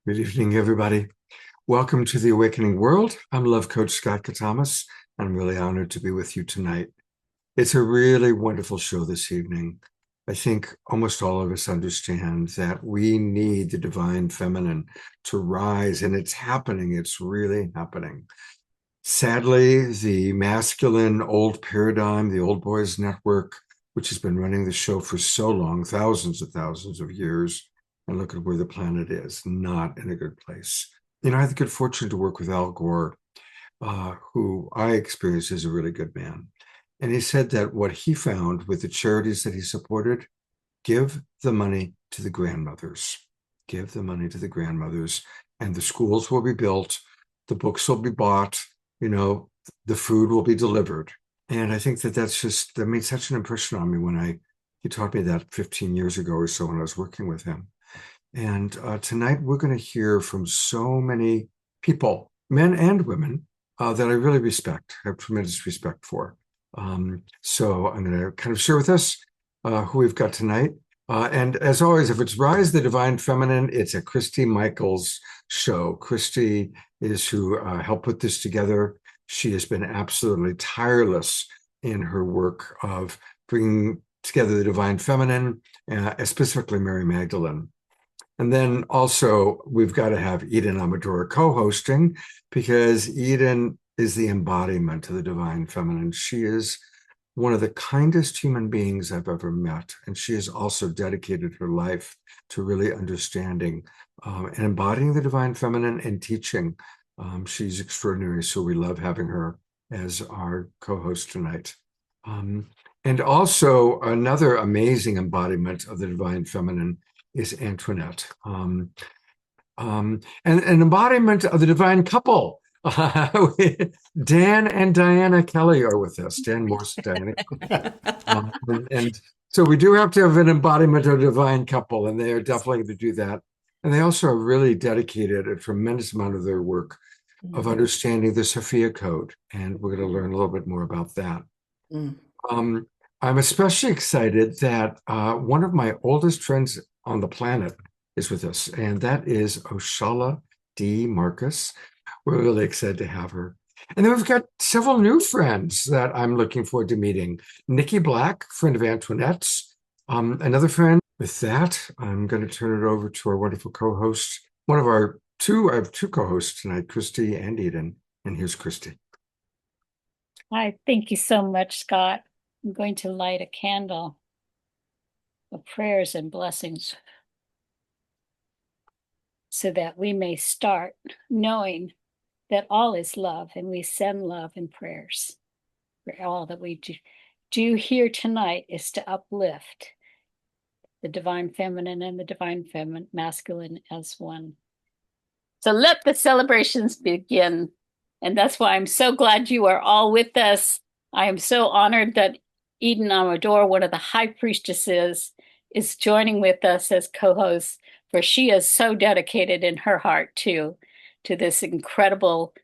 Good evening, everybody. Welcome to the Awakening World. I'm Love Coach Scott Katamas. I'm really honored to be with you tonight. It's a really wonderful show this evening. I think almost all of us understand that we need the divine feminine to rise, and it's happening. It's really happening. Sadly, the masculine old paradigm, the old boys network, which has been running the show for so long, thousands of years, and look at where the planet is, not in a good place. I had the good fortune to work with Al Gore, who I experienced as a really good man. And he said that what he found with the charities that he supported, give the money to the grandmothers. Give the money to the grandmothers, and the schools will be built, the books will be bought, the food will be delivered. And I think that made such an impression on me when he taught me that 15 years ago or so when I was working with him. And tonight we're going to hear from so many people, men and women, that I really have tremendous respect for. So I'm going to kind of share with us who we've got tonight. And as always, if it's Rise the Divine Feminine, it's a Christy Michaels show. Christy is who helped put this together. She has been absolutely tireless in her work of bringing together the Divine Feminine, specifically Mary Magdalene. And then also, we've got to have Eden Amador co-hosting, because Eden is the embodiment of the Divine Feminine. She is one of the kindest human beings I've ever met. And she has also dedicated her life to really understanding and embodying the Divine Feminine and teaching. She's extraordinary. So we love having her as our co-host tonight. And also another amazing embodiment of the Divine Feminine is Antoinette, and an embodiment of the divine couple. Dan and Diana Kelly are with us. Dan Morse, Diana. And so we do have to have an embodiment of a divine couple, and they are definitely going to do that. And they also have really dedicated a tremendous amount of their work of understanding the Sophia Code, and we're going to learn a little bit more about that. I'm especially excited that one of my oldest friends on the planet is with us, and that is Oshala D. Marcus. We're really excited to have her. And then we've got several new friends that I'm looking forward to meeting. Nikki Black, friend of Antoinette's, another friend. With that, I'm going to turn it over to our wonderful co-host. I have two co-hosts tonight, Christy and Eden, and here's Christy. Hi, thank you so much, Scott. I'm going to light a candle of prayers and blessings so that we may start knowing that all is love, and we send love and prayers. For all that we do here tonight is to uplift the divine feminine and the divine masculine as one. So let the celebrations begin. And that's why I'm so glad you are all with us. I am so honored that Eden Amador, one of the high priestesses, is joining with us as co-host, for she is so dedicated in her heart to this incredible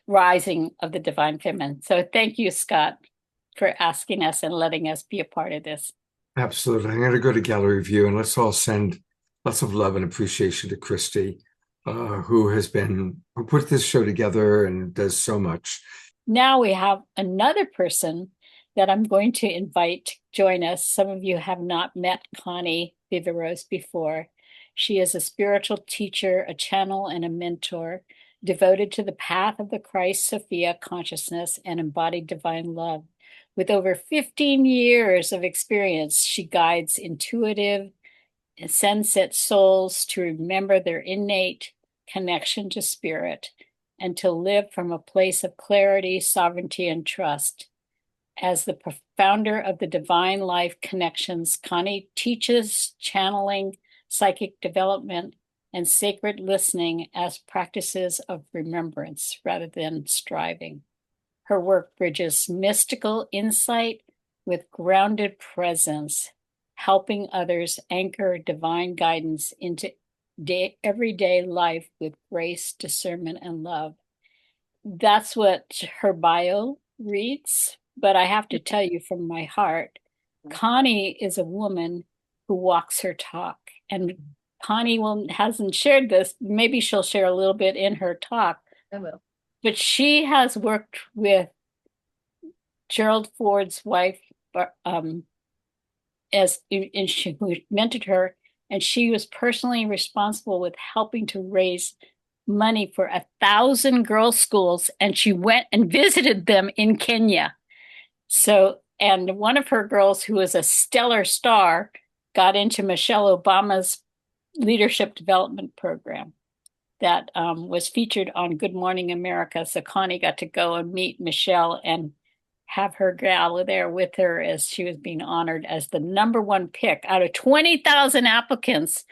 rising of the divine feminine. So thank you, Scott, for asking us and letting us be a part of this. Absolutely. I'm going to go to gallery view, and let's all send lots of love and appreciation to Christy, who put this show together and does so much. Now we have another person that I'm going to invite to join us. Some of you have not met Connie Viveros before. She is a spiritual teacher, a channel, and a mentor devoted to the path of the Christ-Sophia consciousness and embodied divine love. With over 15 years of experience, she guides intuitive and sensite souls to remember their innate connection to spirit and to live from a place of clarity, sovereignty, and trust. As the founder of the Divine Life Connections, Connie teaches channeling, psychic development, and sacred listening as practices of remembrance rather than striving. Her work bridges mystical insight with grounded presence, helping others anchor divine guidance into everyday life with grace, discernment, and love. That's what her bio reads, but I have to tell you from my heart, Connie is a woman who walks her talk and Connie hasn't shared this. Maybe she'll share a little bit in her talk. I will. But she has worked with Gerald Ford's wife, and she who mentored her, and she was personally responsible with helping to raise money for 1,000 girls' schools, and she went and visited them in Kenya. So, and one of her girls, who was a stellar star, got into Michelle Obama's leadership development program that was featured on Good Morning America. So Connie got to go and meet Michelle and have her gal there with her as she was being honored as the #1 pick out of 20,000 applicants.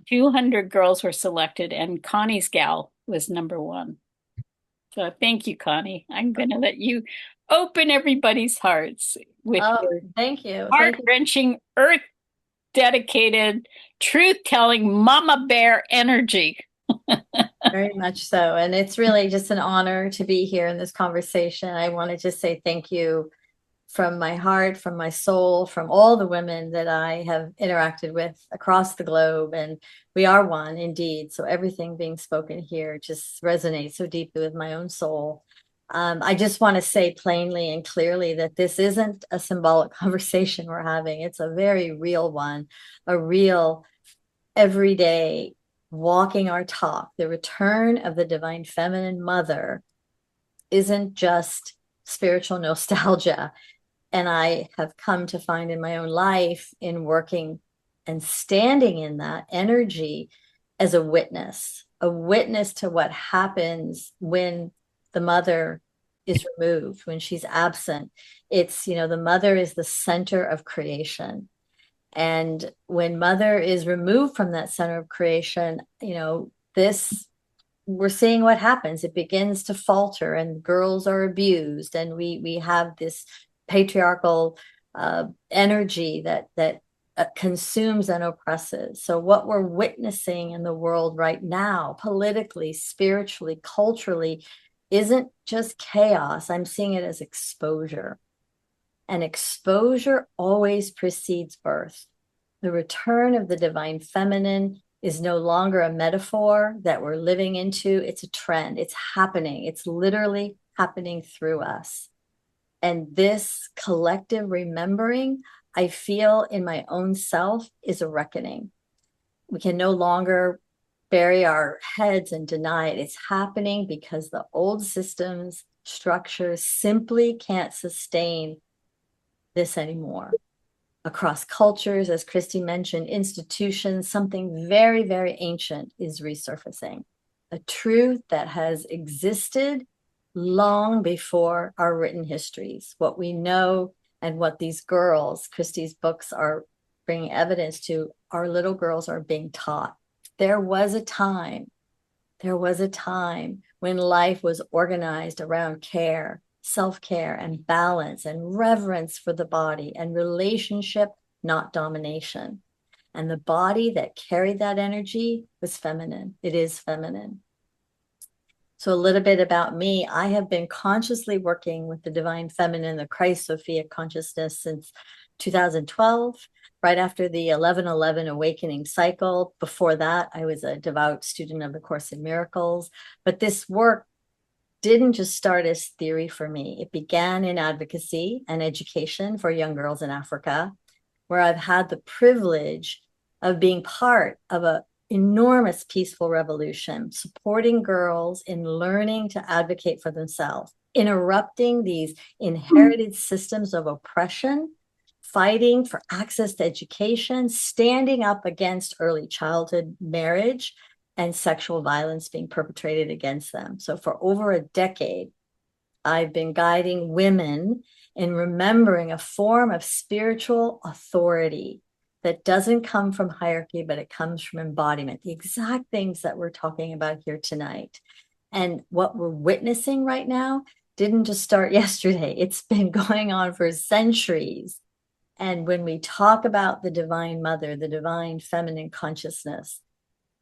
200 girls were selected, and Connie's gal was #1. So thank you, Connie. I'm going to let you open everybody's hearts with your thank you. heart-wrenching, earth-dedicated, truth-telling mama bear energy. Very much so. And it's really just an honor to be here in this conversation. I want to just say thank you from my heart, from my soul, from all the women that I have interacted with across the globe. And we are one indeed. So everything being spoken here just resonates so deeply with my own soul. I just want to say plainly and clearly that this isn't a symbolic conversation we're having. It's a very real one, a real everyday walking our talk. The return of the divine feminine mother isn't just spiritual nostalgia. And I have come to find in my own life, in working and standing in that energy as a witness to what happens when the mother is removed, when she's absent. It's, the mother is the center of creation. And when mother is removed from that center of creation, we're seeing what happens. It begins to falter, and girls are abused, and we have this patriarchal energy that consumes and oppresses. So what we're witnessing in the world right now, politically, spiritually, culturally, isn't just chaos. I'm seeing it as exposure. And exposure always precedes birth. The return of the divine feminine is no longer a metaphor that we're living into. It's a trend. It's happening. It's literally happening through us. And this collective remembering, I feel in my own self, is a reckoning. We can no longer bury our heads and deny it. It's happening because the old systems, structures simply can't sustain this anymore. Across cultures, as Christy mentioned, institutions, something very, very ancient is resurfacing. A truth that has existed long before our written histories. What we know and what these girls, Christy's books are bringing evidence to, our little girls are being taught. There was a time when life was organized around care, self-care, and balance, and reverence for the body, and relationship, not domination. And the body that carried that energy was feminine. It is feminine. So a little bit about me. I have been consciously working with the divine feminine, the Christ-Sophia consciousness, since 2012, right after the 11/11 awakening cycle. Before that, I was a devout student of the Course in Miracles. But this work didn't just start as theory for me. It began in advocacy and education for young girls in Africa, where I've had the privilege of being part of an enormous peaceful revolution, supporting girls in learning to advocate for themselves, interrupting these inherited systems of oppression, fighting for access to education, standing up against early childhood marriage and sexual violence being perpetrated against them. So for over a decade, I've been guiding women in remembering a form of spiritual authority that doesn't come from hierarchy, but it comes from embodiment, the exact things that we're talking about here tonight. And what we're witnessing right now didn't just start yesterday. It's been going on for centuries. And when we talk about the divine mother, the divine feminine consciousness,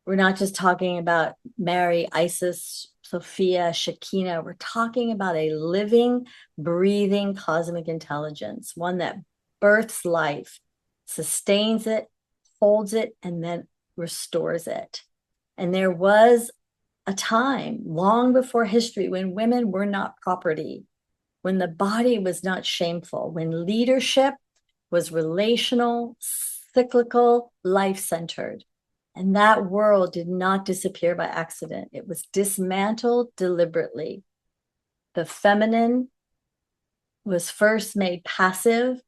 we're not just talking about Mary, Isis, Sophia, Shekinah. We're talking about a living, breathing cosmic intelligence, one that births life, sustains it, holds it, and then restores it. And there was a time long before history when women were not property, when the body was not shameful, when leadership was relational, cyclical, life-centered. And that world did not disappear by accident. It was dismantled deliberately. The feminine was first made passive,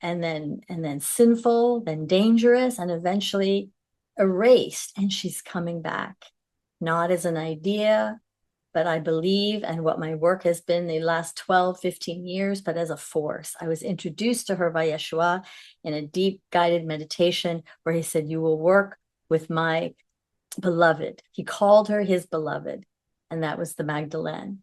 and then sinful, then dangerous, and eventually erased. And she's coming back, not as an idea, but I believe, and what my work has been the last 12, 15 years, but as a force. I was introduced to her by Yeshua in a deep guided meditation where he said, you will work with my beloved. He called her his beloved, and that was the Magdalene.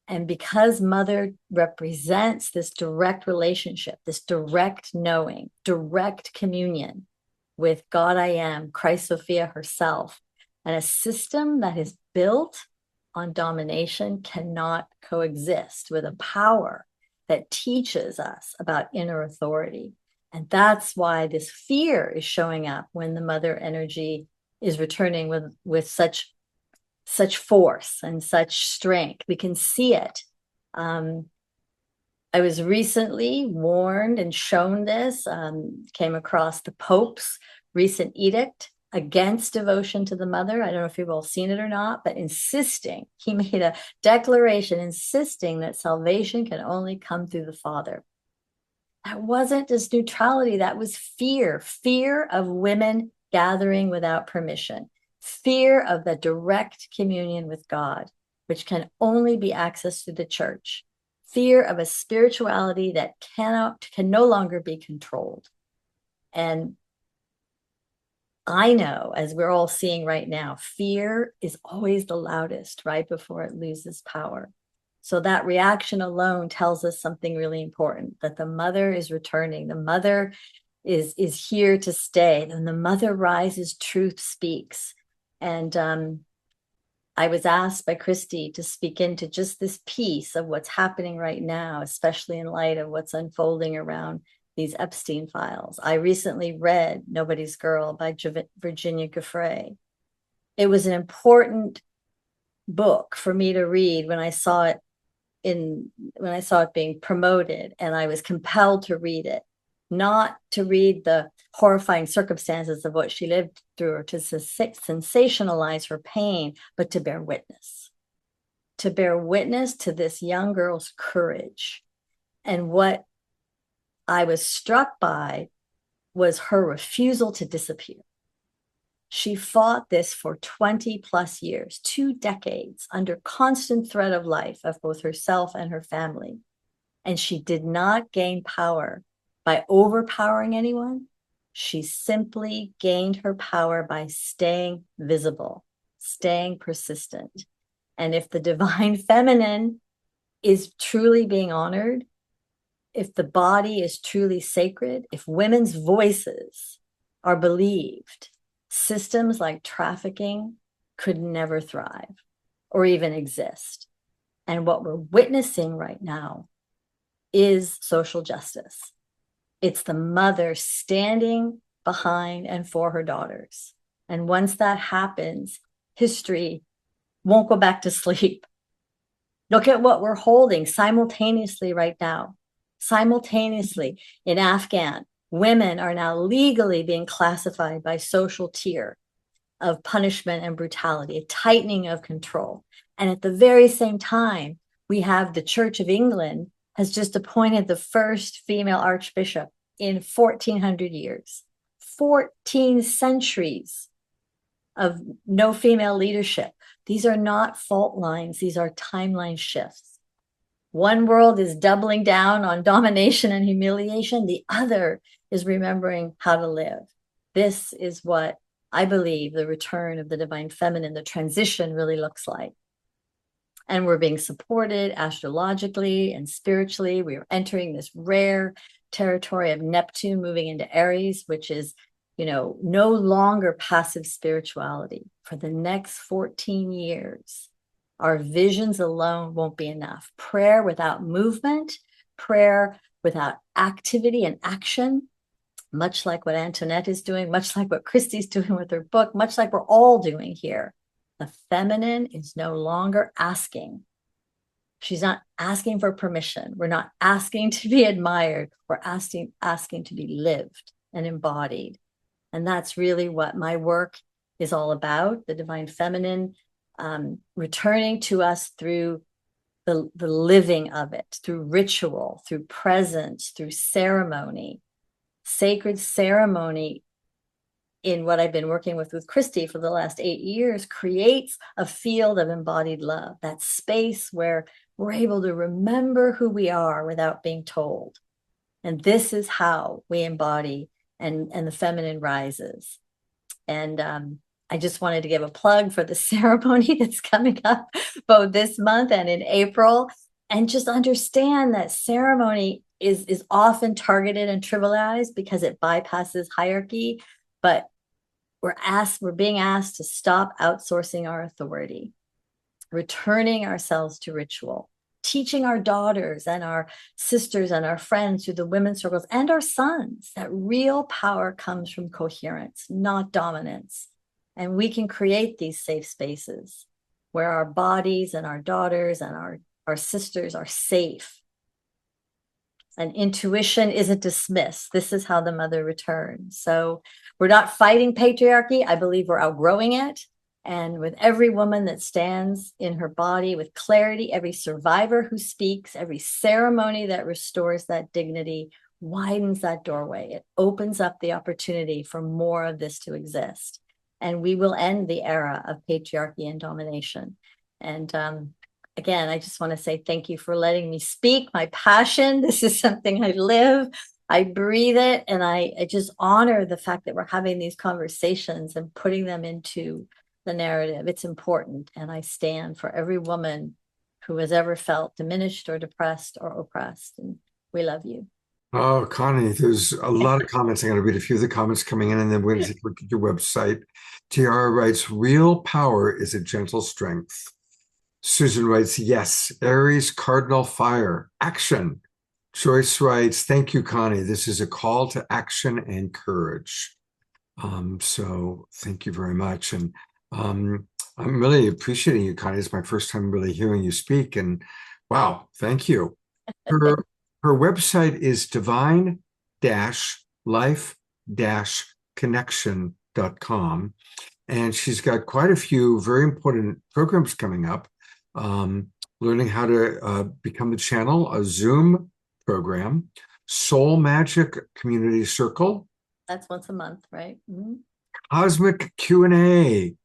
And because mother represents this direct relationship, this direct knowing, direct communion with God I am, Christ-Sophia herself, and a system that is built on domination cannot coexist with a power that teaches us about inner authority. And that's why this fear is showing up when the mother energy is returning with such force and such strength. We can see it. I was recently warned and shown this, came across the Pope's recent edict against devotion to the mother. I don't know if you've all seen it or not, but he made a declaration insisting that salvation can only come through the Father. That wasn't just neutrality, that was fear of women gathering without permission, fear of the direct communion with God, which can only be accessed through the church, fear of a spirituality that can no longer be controlled. And I know, as we're all seeing right now, fear is always the loudest right before it loses power. So that reaction alone tells us something really important, that the mother is returning. The mother is here to stay. When the mother rises, truth speaks. And I was asked by Christy to speak into just this piece of what's happening right now, especially in light of what's unfolding around these Epstein files. I recently read Nobody's Girl by Virginia Giuffre. It was an important book for me to read when I saw it being promoted, and I was compelled to read it, not to read the horrifying circumstances of what she lived through or to sensationalize her pain, but to bear witness to this young girl's courage. And what I was struck by was her refusal to disappear. She fought this for 20 plus years, 2 decades, under constant threat of life of both herself and her family. And she did not gain power by overpowering anyone. She simply gained her power by staying visible, staying persistent. And if the divine feminine is truly being honored, if the body is truly sacred, if women's voices are believed, systems like trafficking could never thrive or even exist. And what we're witnessing right now is social justice. It's the mother standing behind and for her daughters. And once that happens, history won't go back to sleep. Look at what we're holding simultaneously right now. Simultaneously in Afghan, women are now legally being classified by social tier of punishment and brutality, a tightening of control. And at the very same time, we have the Church of England has just appointed the first female archbishop in 1400 years, 14 centuries of no female leadership. These are not fault lines. These are timeline shifts. One world is doubling down on domination and humiliation. The other is remembering how to live. This is what I believe the return of the divine feminine, the transition really looks like. And we're being supported astrologically and spiritually. We are entering this rare territory of Neptune moving into Aries, which is, no longer passive spirituality. For the next 14 years, our visions alone won't be enough. Prayer without movement, prayer without activity and action much like what Antoinette is doing, much like what Christy's doing with her book, much like we're all doing here. The feminine is no longer asking. She's not asking for permission. We're not asking to be admired. We're asking to be lived and embodied. And that's really what my work is all about, the divine feminine, returning to us through the living of it, through ritual, through presence, through ceremony, sacred ceremony. In what I've been working with Christy for the last 8 years, creates a field of embodied love, that space where we're able to remember who we are without being told. And this is how we embody and the feminine rises. And I just wanted to give a plug for the ceremony that's coming up both this month and in April. And just understand that ceremony is often targeted and trivialized because it bypasses hierarchy. But we're being asked to stop outsourcing our authority, returning ourselves to ritual, teaching our daughters and our sisters and our friends through the women's circles and our sons that real power comes from coherence, not dominance. And we can create these safe spaces where our bodies and our daughters and our sisters are safe. And intuition isn't dismissed. This is how the mother returns. So we're not fighting patriarchy. I believe we're outgrowing it. And with every woman that stands in her body with clarity, every survivor who speaks, every ceremony that restores that dignity, widens that doorway. It opens up the opportunity for more of this to exist. And we will end the era of patriarchy and domination. And again, I just want to say thank you for letting me speak my passion. This is something I live, I breathe it, and I just honor the fact that we're having these conversations and putting them into the narrative. It's important, and I stand for every woman who has ever felt diminished or depressed or oppressed, and we love you. Oh, Connie, there's a lot of comments. I'm going to read a few of the comments coming in, and then we're going to take a look at your website. Tiara writes, real power is a gentle strength. Susan writes, yes, Aries, cardinal fire, action. Joyce writes, thank you, Connie. This is a call to action and courage. So thank you very much. And I'm really appreciating you, Connie. It's my first time really hearing you speak. And wow, thank you. Her website is divine-life-connection.com. And she's got quite a few very important programs coming up. Learning how to become the channel, a Zoom program, Soul Magic Community Circle. That's once a month, right? Mm-hmm. Cosmic Q&A.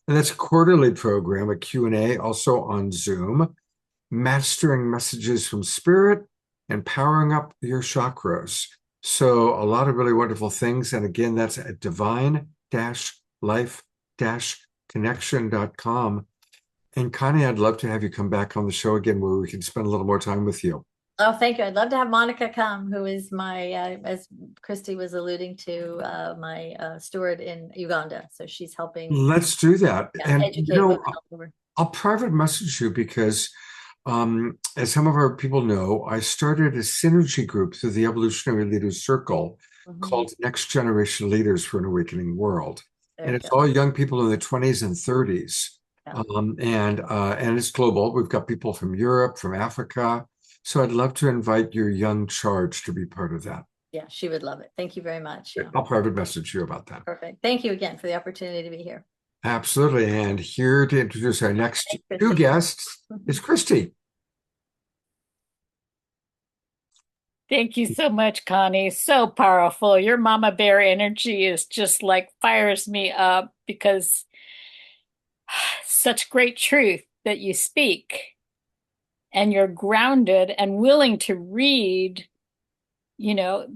That's a quarterly program, a Q&A, also on Zoom. Mastering Messages from Spirit and Powering Up Your Chakras. So a lot of really wonderful things. And again, that's at divine-life-connection.com. And Connie, I'd love to have you come back on the show again where we can spend a little more time with you. Oh, thank you. I'd love to have Monica come, who is my, as Christy was alluding to, my steward in Uganda. So she's helping. Let's do that. And educate women all over. I'll private message you because as some of our people know, I started a synergy group through the Evolutionary Leaders Circle called Next Generation Leaders for an Awakening World. And it's all young people in their 20s and 30s. Yeah. And it's global. We've got people from Europe, from Africa. So I'd love to invite your young charge to be part of that. Yeah, she would love it. Thank you very much. Yeah. I'll private message you about that. Perfect. Thank you again for the opportunity to be here. Absolutely. And here to introduce our next two guests is Christy. Thank you so much, Connie. So powerful. Your mama bear energy is just like fires me up because such great truth that you speak. And you're grounded and willing to read, you know,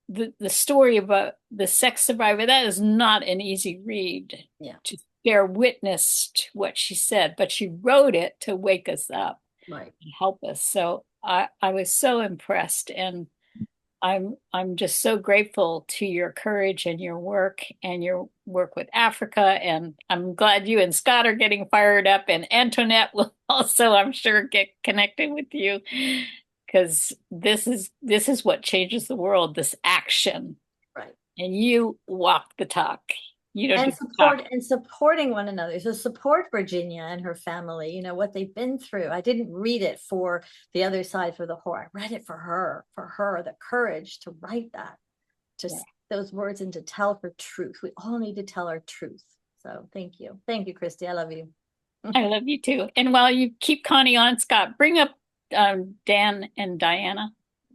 the story about the sex survivor. That is not an easy read. Yeah. To bear witness to what she said, but she wrote it to wake us up, right, and help us. So I was so impressed, and I'm just so grateful to your courage and your work with Africa. And I'm glad you and Scott are getting fired up, and Antoinette will also, I'm sure, get connected with you because this is what changes the world, this action. Right. And you walk the talk. You don't And do the talk. supporting one another. So support Virginia and her family, you know, what they've been through. I didn't read it for the other side, for the horror. I read it for her, the courage to write that, to those words, and to tell her truth. We all need to tell our truth. So thank you. Thank you, Christy. I love you. I love you too. And while you keep Connie on, Scott, bring up Dan and Diana.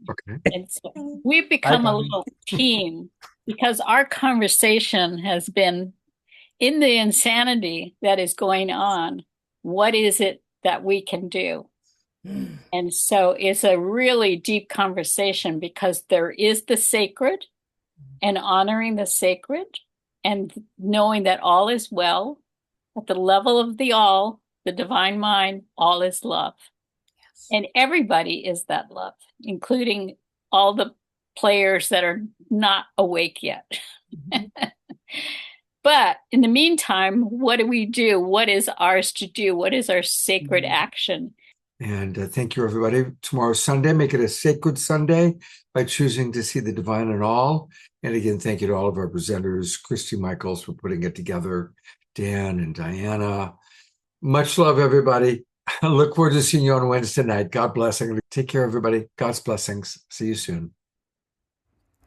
Okay. And so we've become a little team because our conversation has been, in the insanity that is going on, what is it that we can do? And so it's a really deep conversation because there is the sacred, and honoring the sacred, and knowing that all is well. At the level of the all, the divine mind, all is love. Yes. And everybody is that love, including all the players that are not awake yet. But in the meantime, what do we do? What is ours to do? What is our sacred action? And thank you, everybody. Tomorrow's Sunday. Make it a sacred Sunday by choosing to see the divine in all. And again, thank you to all of our presenters, Christy Michaels, for putting it together, Dan and Diana. Much love, everybody. I look forward to seeing you on Wednesday night. God bless. Take care, everybody. God's blessings. See you soon.